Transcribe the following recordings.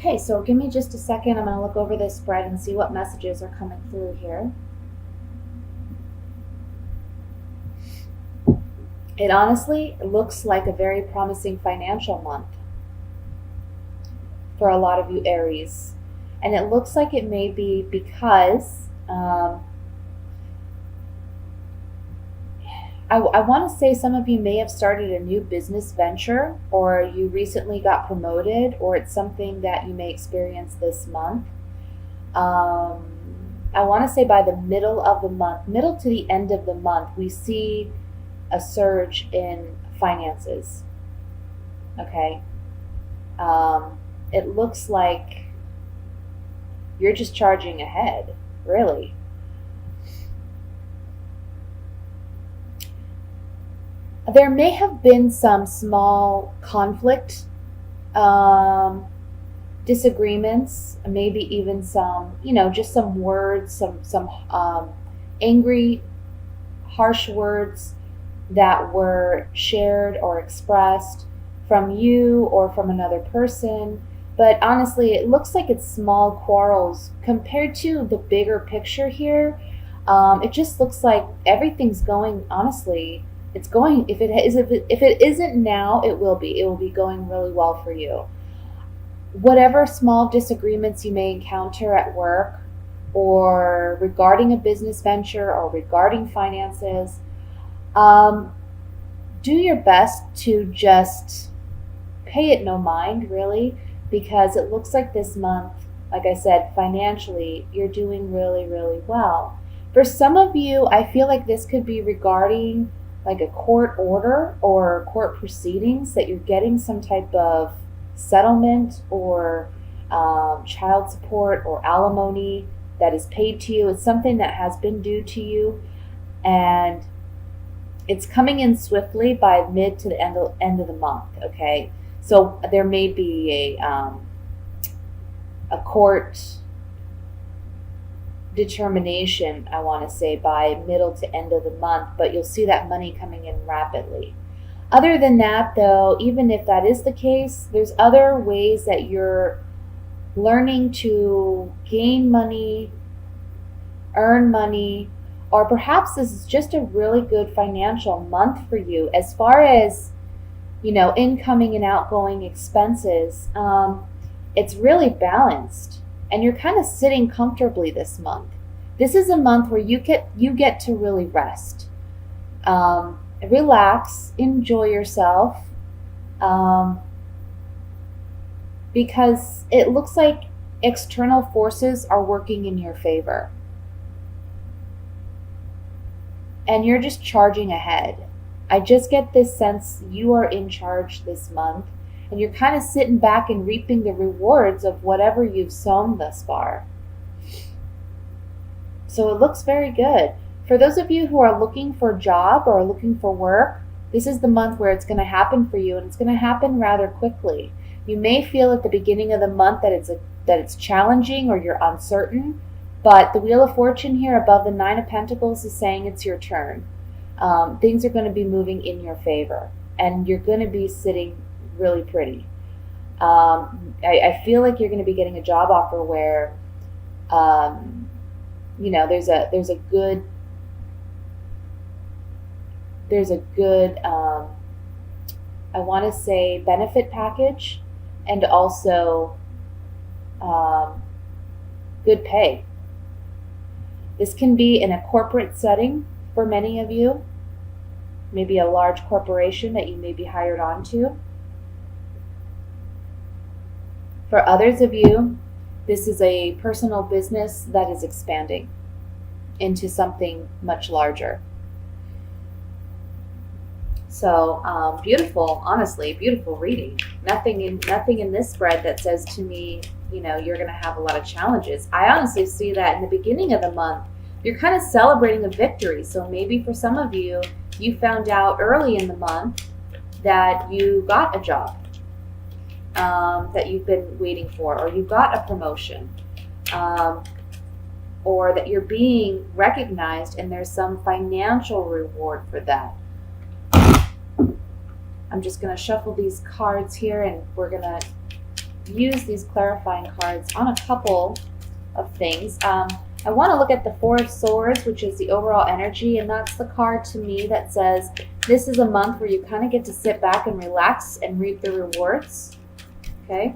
Okay, so give me just a second. I'm going to look over this spread and see what messages are coming through here. It honestly looks like a very promising financial month for a lot of you Aries. And it looks like it may be because I want to say some of you may have started a new business venture, or you recently got promoted, or it's something that you may experience this month. I want to say by the middle of the month, middle to the end of the month, we see a surge in finances. Okay. It looks like you're just charging ahead, really. There may have been some small conflict, disagreements, maybe even some, just some words, some angry, harsh words that were shared or expressed from you or from another person. But honestly, it looks like it's small quarrels compared to the bigger picture here. It just looks like everything's going, honestly, it's going, if it isn't now, it will be. It will be going really well for you. Whatever small disagreements you may encounter at work or regarding a business venture or regarding finances, do your best to just pay it no mind, really, because it looks like this month, like I said, financially, you're doing really, really well. For some of you, I feel like this could be regarding like a court order or court proceedings, that you're getting some type of settlement or child support or alimony that is paid to you. It's something that has been due to you, and it's coming in swiftly by mid to the end of the month. Okay, so there may be a court determination, I want to say, by middle to end of the month, but you'll see that money coming in rapidly. Other than that, though, even if that is the case, there's other ways that you're learning to gain money, earn money, or perhaps this is just a really good financial month for you as far as, incoming and outgoing expenses. It's really balanced, and you're kind of sitting comfortably this month. This is a month where you get to really rest, relax, enjoy yourself, because it looks like external forces are working in your favor, and you're just charging ahead. I just get this sense you are in charge this month, and you're kind of sitting back and reaping the rewards of whatever you've sown thus far. So it looks very good. For those of you who are looking for a job or looking for work, this is the month where it's going to happen for you, and it's going to happen rather quickly. You may feel at the beginning of the month that it's challenging or you're uncertain, but the Wheel of Fortune here above the Nine of Pentacles is saying it's your turn. Things are going to be moving in your favor, and you're going to be sitting really pretty. I feel like you're going to be getting a job offer where, there's a good I want to say benefit package, and also good pay. This can be in a corporate setting for many of you, maybe a large corporation that you may be hired onto. For others of you, this is a personal business that is expanding into something much larger. So beautiful, honestly, beautiful reading. Nothing in this spread that says to me, you're going to have a lot of challenges. I honestly see that in the beginning of the month, you're kind of celebrating a victory. So maybe for some of you, you found out early in the month that you got a job that you've been waiting for, or you got a promotion, or that you're being recognized and there's some financial reward for that. I'm just going to shuffle these cards here, and we're going to use these clarifying cards on a couple of things. I want to look at the Four of Swords, which is the overall energy, and that's the card to me that says this is a month where you kind of get to sit back and relax and reap the rewards. Okay.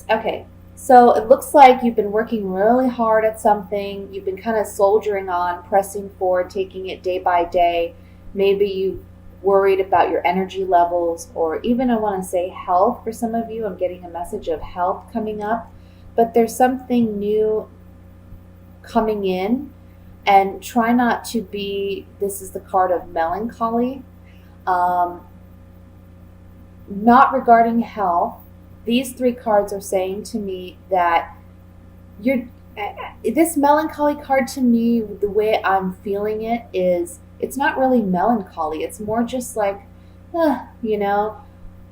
Okay, so it looks like you've been working really hard at something. You've been kind of soldiering on, pressing forward, taking it day by day. Maybe you worried about your energy levels, or even I want to say health for some of you. I'm getting a message of health coming up, but there's something new coming in, and try not to be, this is the card of melancholy. Not regarding health. These three cards are saying to me that this melancholy card to me, the way I'm feeling it is, it's not really melancholy. It's more just like,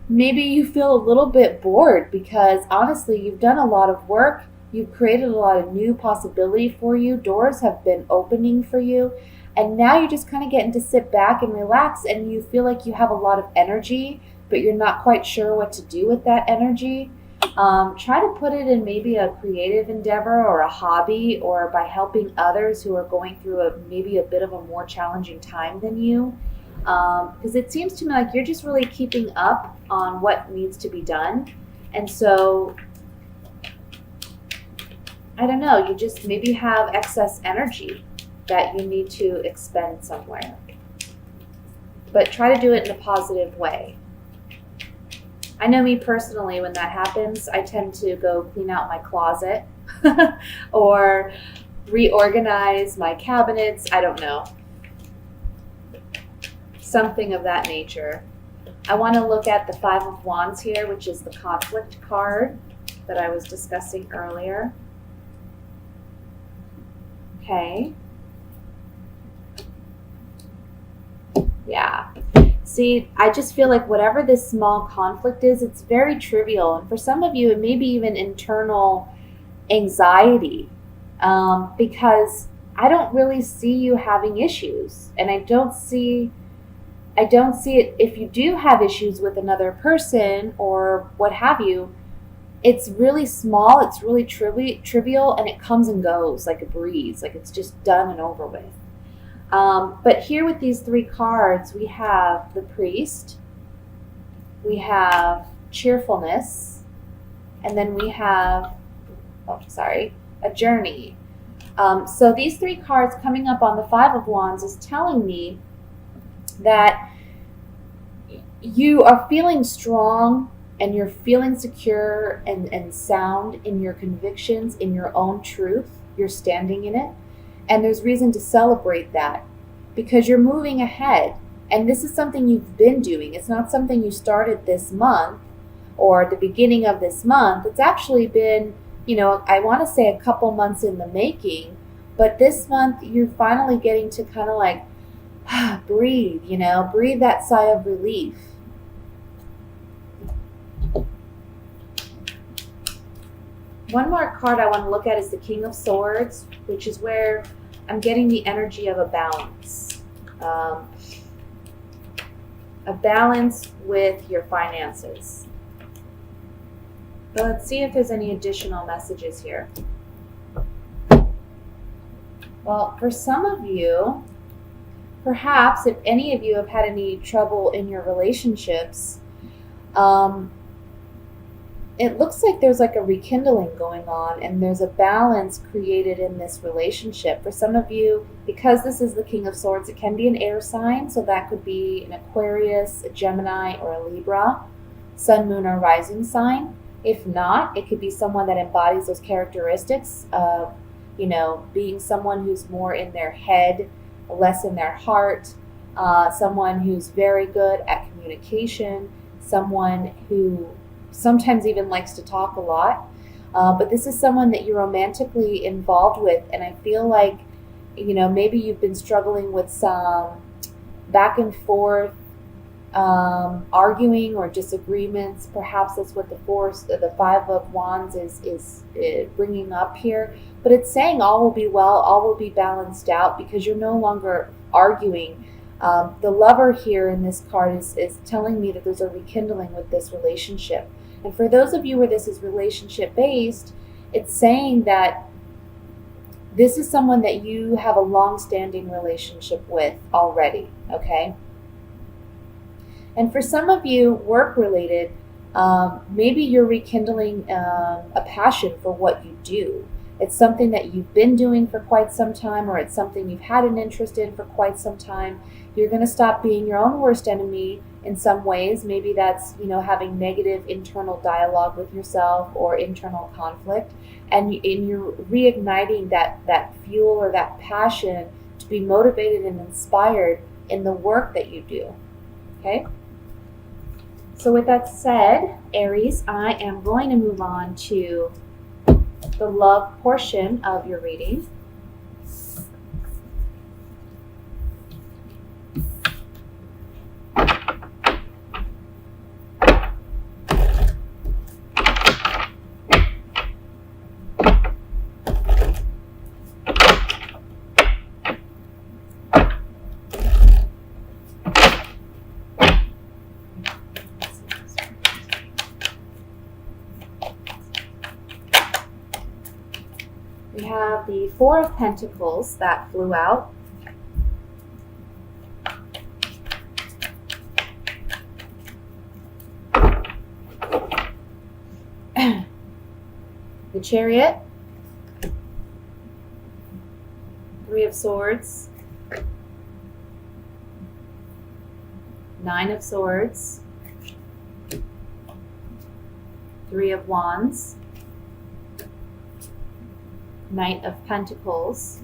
maybe you feel a little bit bored because honestly, you've done a lot of work. You've created a lot of new possibility for you. Doors have been opening for you. And now you're just kind of getting to sit back and relax, and you feel like you have a lot of energy, but you're not quite sure what to do with that energy. Try to put it in maybe a creative endeavor or a hobby, or by helping others who are going through maybe a bit of a more challenging time than you. Because it seems to me like you're just really keeping up on what needs to be done. And so, I don't know, you just maybe have excess energy that you need to expend somewhere. But try to do it in a positive way. I know me personally, when that happens, I tend to go clean out my closet or reorganize my cabinets. I don't know. Something of that nature. I want to look at the Five of Wands here, which is the conflict card that I was discussing earlier. Okay. Yeah. See, I just feel like whatever this small conflict is, it's very trivial. And for some of you, it may be even internal anxiety, because I don't really see you having issues. And I don't see it if you do have issues with another person or what have you. It's really small, it's really trivial, and it comes and goes like a breeze, like it's just done and over with. But here with these three cards, we have the Priest, we have cheerfulness, and then we have, a journey. So these three cards coming up on the Five of Wands is telling me that you are feeling strong and you're feeling secure and sound in your convictions, in your own truth. You're standing in it. And there's reason to celebrate that because you're moving ahead. And this is something you've been doing. It's not something you started this month or at the beginning of this month. It's actually been, I want to say a couple months in the making. But this month, you're finally getting to kind of like breathe, breathe that sigh of relief. One more card I want to look at is the King of Swords, which is where I'm getting the energy of a balance. A balance with your finances. But let's see if there's any additional messages here. Well, for some of you, perhaps if any of you have had any trouble in your relationships, it looks like there's like a rekindling going on and there's a balance created in this relationship. For some of you, because this is the King of Swords, it can be an air sign. So that could be an Aquarius, a Gemini, or a Libra, sun, moon, or rising sign. If not, it could be someone that embodies those characteristics of, being someone who's more in their head, less in their heart, someone who's very good at communication, someone who sometimes even likes to talk a lot. But this is someone that you're romantically involved with. And I feel like, maybe you've been struggling with some back and forth arguing or disagreements. Perhaps that's what the Five of Wands is bringing up here. But it's saying all will be well, all will be balanced out because you're no longer arguing. The Lover here in this card is telling me that there's a rekindling with this relationship. And for those of you where this is relationship based, it's saying that this is someone that you have a long-standing relationship with already, okay? And for some of you, work-related, maybe you're rekindling a passion for what you do. It's something that you've been doing for quite some time, or it's something you've had an interest in for quite some time. You're going to stop being your own worst enemy in some ways. Maybe that's, having negative internal dialogue with yourself or internal conflict. And you're reigniting that fuel or that passion to be motivated and inspired in the work that you do. Okay? So with that said, Aries, I am going to move on to the love portion of your reading. We have the Four of Pentacles that flew out. The Chariot. Three of Swords. Nine of Swords. Three of Wands. Knight of Pentacles,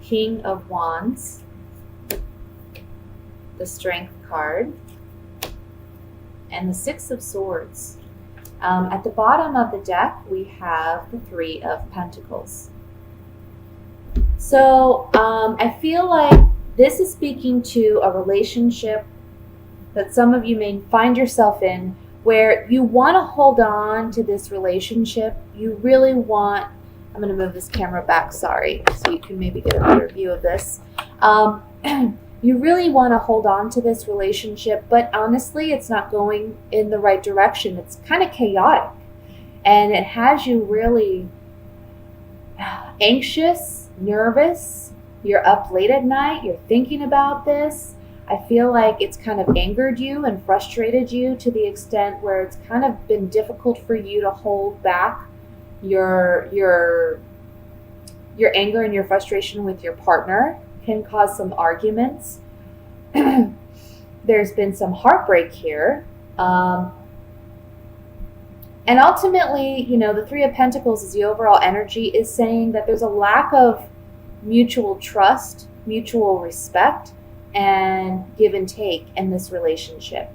King of Wands, the Strength card, and the Six of Swords. At the bottom of the deck, we have the Three of Pentacles. So I feel like this is speaking to a relationship that some of you may find yourself in, where you want to hold on to this relationship. You really want, I'm going to move this camera back, sorry, so you can maybe get a better view of this. You really want to hold on to this relationship, but honestly, it's not going in the right direction. It's kind of chaotic, and it has you really anxious, nervous. You're up late at night, you're thinking about this. I feel like it's kind of angered you and frustrated you to the extent where it's kind of been difficult for you to hold back your anger and your frustration with your partner. Can cause some arguments. There's been some heartbreak here. And ultimately, the Three of Pentacles is the overall energy is saying that there's a lack of mutual trust, mutual respect, and give and take in this relationship.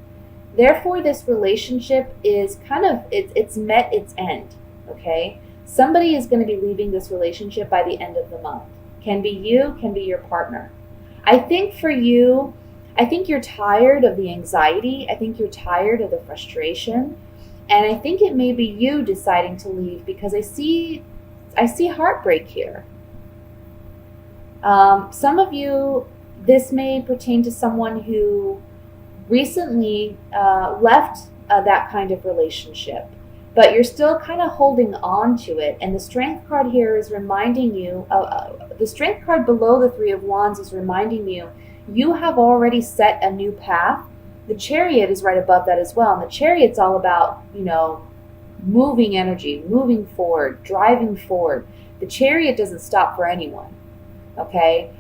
Therefore, this relationship is it's met its end, okay? Somebody is going to be leaving this relationship by the end of the month. Can be you, can be your partner. I think for you, I think you're tired of the anxiety. I think you're tired of the frustration. And I think it may be you deciding to leave because I see heartbreak here. Some of you, this may pertain to someone who recently left that kind of relationship, but you're still kind of holding on to it. And the Strength card here is reminding you, the Strength card below the Three of Wands is reminding you, you have already set a new path. The Chariot is right above that as well. And the Chariot's all about, moving energy, moving forward, driving forward. The Chariot doesn't stop for anyone, okay?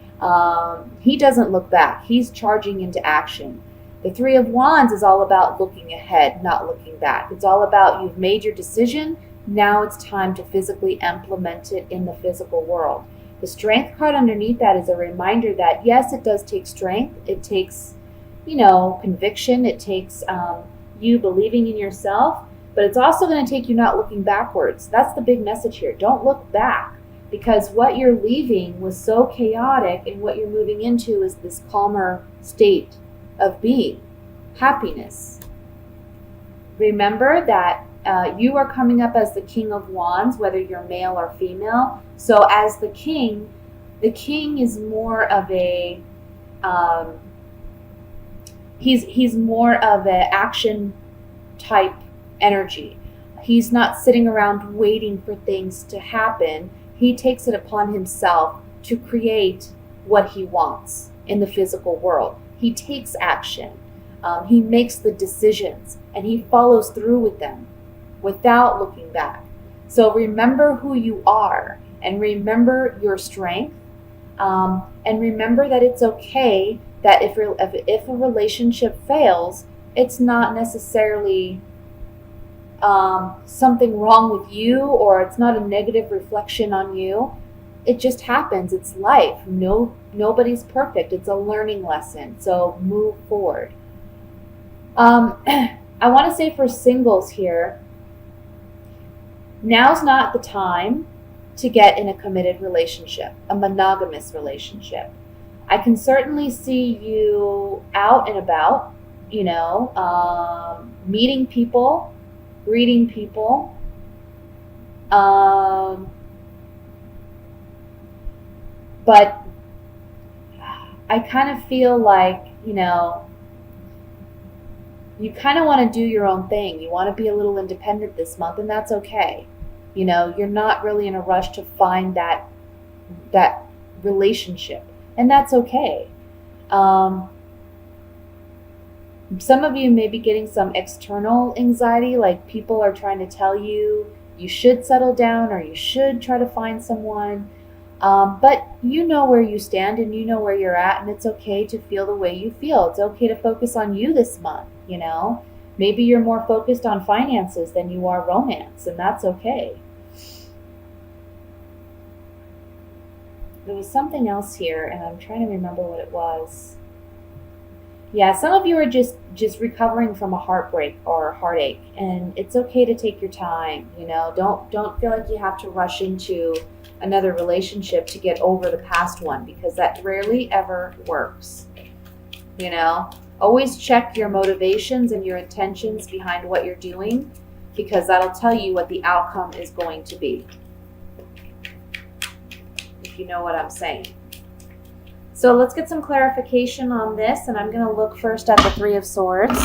He doesn't look back. He's charging into action. The Three of Wands is all about looking ahead, not looking back. It's all about you've made your decision. Now it's time to physically implement it in the physical world. The Strength card underneath that is a reminder that, yes, it does take strength. It takes, conviction. It takes you believing in yourself. But it's also going to take you not looking backwards. That's the big message here. Don't look back. because what you're leaving was so chaotic, and what you're moving into is this calmer state of being, happiness. Remember that you are coming up as the King of Wands, whether you're male or female. So as the king is more of a he's more of an action type energy. He's not sitting around waiting for things to happen. He takes it upon himself to create what he wants in the physical world. He takes action. He makes the decisions, and he follows through with them without looking back. So remember who you are, and remember your strength, and remember that it's okay that if a relationship fails, it's not necessarily something wrong with you, or it's not a negative reflection on you. It just happens. It's life. Nobody's perfect. It's a learning lesson. So move forward. I want to say for singles here, now's not the time to get in a committed relationship, a monogamous relationship. I can certainly see you out and about, meeting people, reading people, but I kind of feel like, you kind of want to do your own thing. You want to be a little independent this month, and that's okay. You're not really in a rush to find that relationship, and that's okay. Some of you may be getting some external anxiety, like people are trying to tell you should settle down or you should try to find someone. But you know where you stand and you know where you're at, and it's okay to feel the way you feel. It's okay to focus on you this month, Maybe you're more focused on finances than you are romance, and that's okay. There was something else here, and I'm trying to remember what it was. Yeah, some of you are just recovering from a heartbreak or a heartache, and it's okay to take your time. Don't feel like you have to rush into another relationship to get over the past one, because that rarely ever works. Always check your motivations and your intentions behind what you're doing, because that'll tell you what the outcome is going to be, if you know what I'm saying. So let's get some clarification on this, and I'm going to look first at the Three of Swords.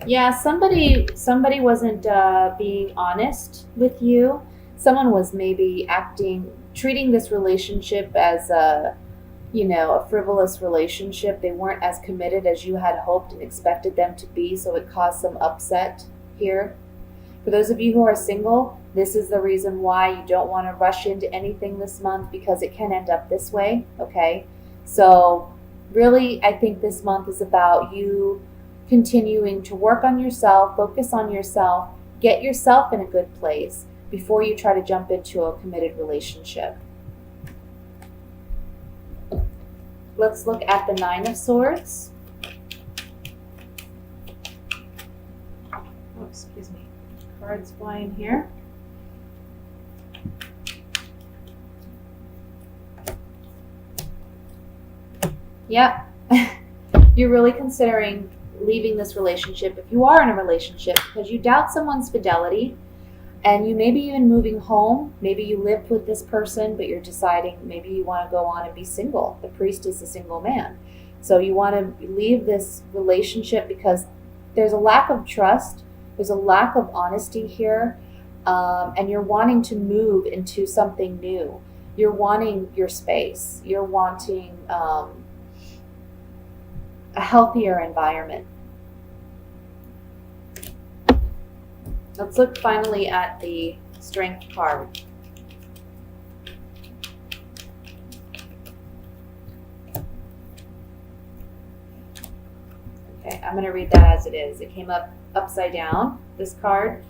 Yeah, somebody wasn't being honest with you. Someone was maybe treating this relationship as a frivolous relationship. They weren't as committed as you had hoped and expected them to be, so it caused some upset here. For those of you who are single, this is the reason why you don't want to rush into anything this month, because it can end up this way, okay? So really, I think this month is about you continuing to work on yourself, focus on yourself, get yourself in a good place before you try to jump into a committed relationship. Let's look at the Nine of Swords. Oh, excuse me. Cards flying here. Yep. You're really considering leaving this relationship, if you are in a relationship, because you doubt someone's fidelity, and you may be even moving home. Maybe you lived with this person, but you're deciding maybe you want to go on and be single. The Priest is a single man. So you want to leave this relationship because there's a lack of trust, there's a lack of honesty here, and you're wanting to move into something new. You're wanting your space. You're wanting a healthier environment. Let's look finally at the Strength card. Okay, I'm going to read that as it is. It came up upside down, this card.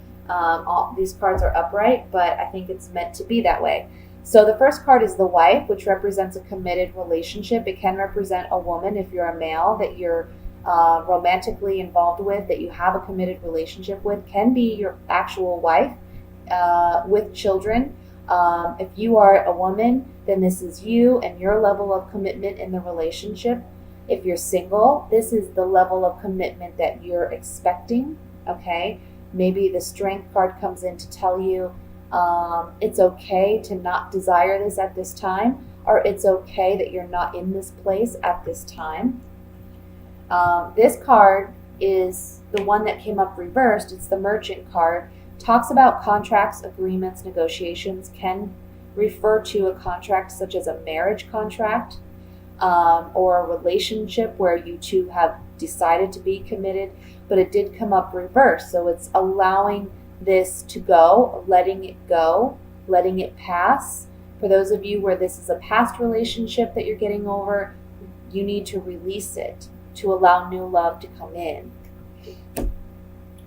These cards are upright, but I think it's meant to be that way. So the first card is the wife, which represents a committed relationship. It can represent a woman if you're a male that you're romantically involved with, that you have a committed relationship with, can be your actual wife with children. If you are a woman, then this is you and your level of commitment in the relationship. If you're single, this is the level of commitment that you're expecting. Okay, maybe the strength card comes in to tell you it's okay to not desire this at this time, or it's okay that you're not in this place at this time. This card is the one that came up reversed. It's the Merchant card. Talks about contracts, agreements, negotiations. Can refer to a contract such as a marriage contract or a relationship where you two have decided to be committed, but it did come up reversed. So it's allowing this to go, letting it pass. For those of you where this is a past relationship that you're getting over, you need to release it to allow new love to come in.